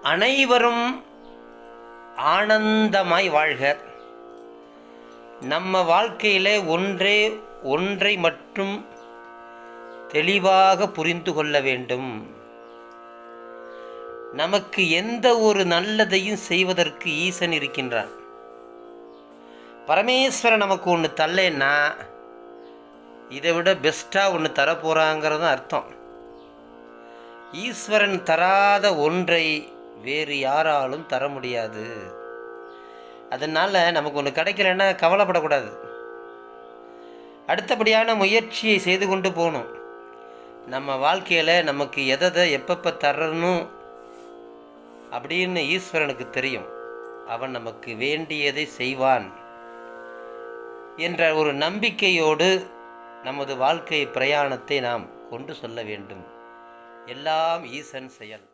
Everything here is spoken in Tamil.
அனைவரும் ஆனந்தமாய் வாழ்க. நம்ம வாழ்க்கையில் ஒன்றை மட்டும் தெளிவாக புரிந்து கொள்ள வேண்டும். நமக்கு எந்த ஒரு நல்லதையும் செய்வதற்கு ஈசன் இருக்கின்றான். பரமேஸ்வரன் நமக்கு ஒன்று தரலைன்னா இதை விட பெஸ்ட்டாக ஒன்று தரப்போகிறாங்கிறது அர்த்தம். ஈஸ்வரன் தராத ஒன்றை வேறு யாராலும் தர முடியாது. அதனால் நமக்கு ஒன்று கிடைக்கலன்னா கவலைப்படக்கூடாது. அடுத்தபடியான முயற்சியை செய்து கொண்டு போகணும். நம்ம வாழ்க்கையில் நமக்கு எதை எப்பப்போ தரணும் அப்படின்னு ஈஸ்வரனுக்கு தெரியும். அவன் நமக்கு வேண்டியதை செய்வான் என்ற ஒரு நம்பிக்கையோடு நமது வாழ்க்கை பிரயாணத்தை நாம் கொண்டு செல்ல வேண்டும். எல்லாம் ஈசன் செயல்.